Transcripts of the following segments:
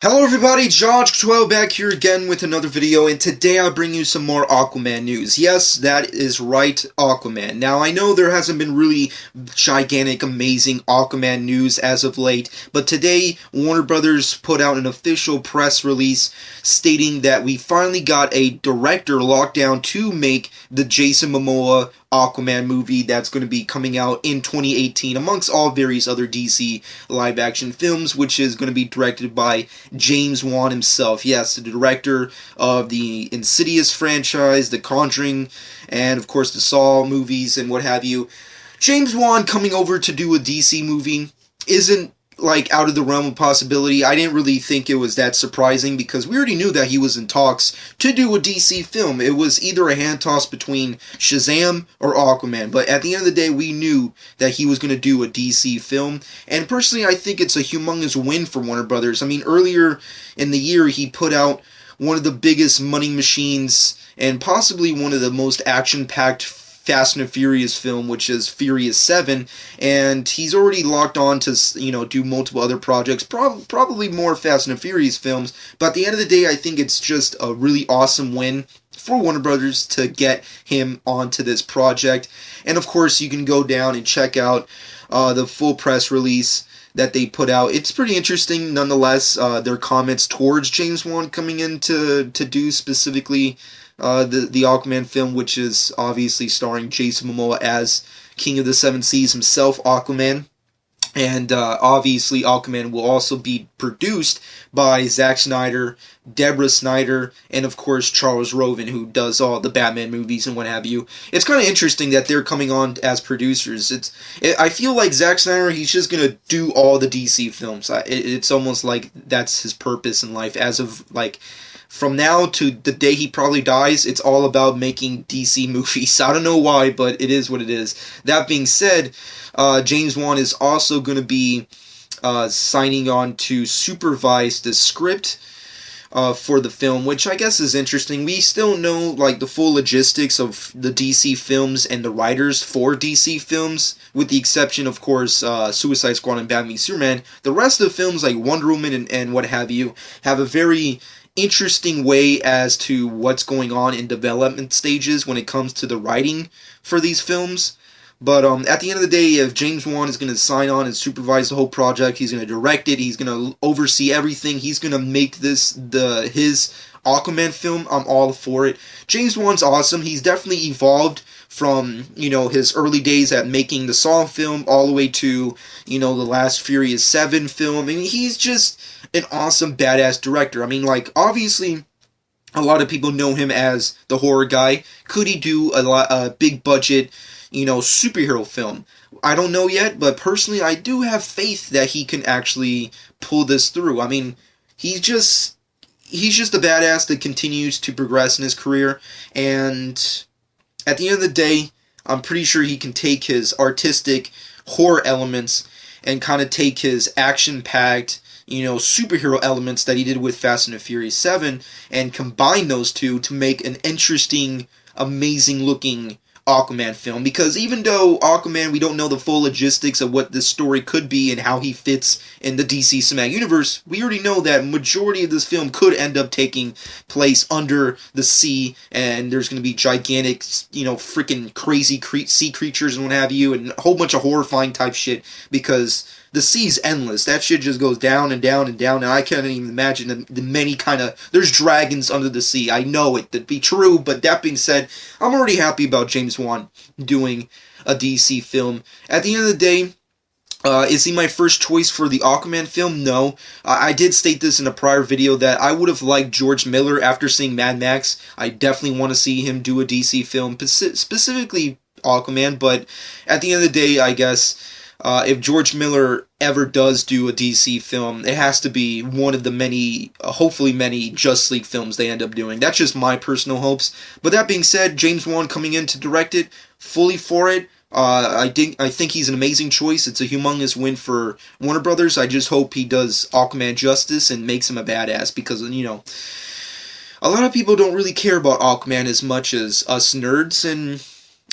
Hello everybody, Josh12 back here again with another video, and today I bring you some more Aquaman news. Yes, that is right, Aquaman. Now, I know there hasn't been really gigantic, amazing Aquaman news as of late, but today Warner Brothers put out an official press release stating that we finally got a director locked down to make the Jason Momoa Aquaman movie that's going to be coming out in 2018 amongst all various other DC live-action films, which is going to be directed by James Wan himself. Yes, the director of the Insidious franchise, The Conjuring, and of course the Saw movies and what have you. James Wan coming over to do a DC movie isn't like out of the realm of possibility. I didn't really think it was that surprising because we already knew that he was in talks to do a DC film. It was either a hand toss between Shazam or Aquaman, but at the end of the day we knew that he was going to do a DC film, and personally I think it's a humongous win for Warner Brothers. I mean, earlier in the year he put out one of the biggest money machines and possibly one of the most action-packed Fast and Furious film, which is Furious 7, and he's already locked on to, do multiple other projects, probably more Fast and Furious films, but at the end of the day, I think it's just a really awesome win for Warner Brothers to get him onto this project. And of course, you can go down and check out the full press release that they put out. It's pretty interesting nonetheless, their comments towards James Wan coming in to do specifically the Aquaman film, which is obviously starring Jason Momoa as King of the Seven Seas himself, Aquaman. And obviously Aquaman will also be produced by Zack Snyder, Deborah Snyder, and of course Charles Roven, who does all the Batman movies and what have you. It's kind of interesting that they're coming on as producers. I feel like Zack Snyder, he's just going to do all the DC films. It's almost like that's his purpose in life. As of from now to the day he probably dies, it's all about making DC movies. I don't know why, but it is what it is. That being said, James Wan is also going to be signing on to supervise the script for the film, which I guess is interesting. We still know the full logistics of the DC films and the writers for DC films, with the exception, of course, Suicide Squad and Batman v Superman. The rest of the films, like Wonder Woman and what have you, have a very interesting way as to what's going on in development stages when it comes to the writing for these films. But at the end of the day, if James Wan is going to sign on and supervise the whole project, he's going to direct it, he's going to oversee everything, he's going to make this his Aquaman film, I'm all for it. James Wan's awesome. He's definitely evolved from, his early days at making the Saw film all the way to, the last Furious 7 film. I mean, he's just an awesome, badass director. I mean, obviously, a lot of people know him as the horror guy. Could he do a big budget, superhero film? I don't know yet, but personally, I do have faith that he can actually pull this through. I mean, he's just a badass that continues to progress in his career, and at the end of the day, I'm pretty sure he can take his artistic horror elements and kind of take his action-packed, superhero elements that he did with Fast and the Furious 7 and combine those two to make an interesting, amazing-looking Aquaman film. Because even though Aquaman, we don't know the full logistics of what this story could be and how he fits in the DC Cinematic Universe, we already know that majority of this film could end up taking place under the sea, and there's going to be gigantic, freaking crazy sea creatures and what have you, and a whole bunch of horrifying type shit, because the sea's endless. That shit just goes down and down and down, and I can't even imagine the many there's dragons under the sea. I know it to be true, but that being said, I'm already happy about James Wan doing a DC film. At the end of the day, is he my first choice for the Aquaman film? No. I did state this in a prior video that I would have liked George Miller after seeing Mad Max. I definitely want to see him do a DC film, specifically Aquaman, but at the end of the day, I guess, if George Miller ever does do a DC film, it has to be one of the many, hopefully many, Justice League films they end up doing. That's just my personal hopes. But that being said, James Wan coming in to direct it, fully for it. I think he's an amazing choice. It's a humongous win for Warner Brothers. I just hope he does Aquaman justice and makes him a badass, because, a lot of people don't really care about Aquaman as much as us nerds, and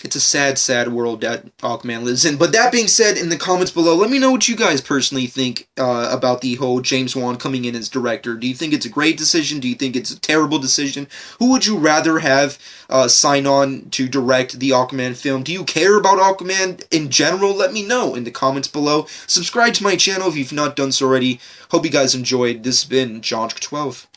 It's a sad, sad world that Aquaman lives in. But that being said, in the comments below, let me know what you guys personally think about the whole James Wan coming in as director. Do you think it's a great decision? Do you think it's a terrible decision? Who would you rather have sign on to direct the Aquaman film? Do you care about Aquaman in general? Let me know in the comments below. Subscribe to my channel if you've not done so already. Hope you guys enjoyed. This has been John 12.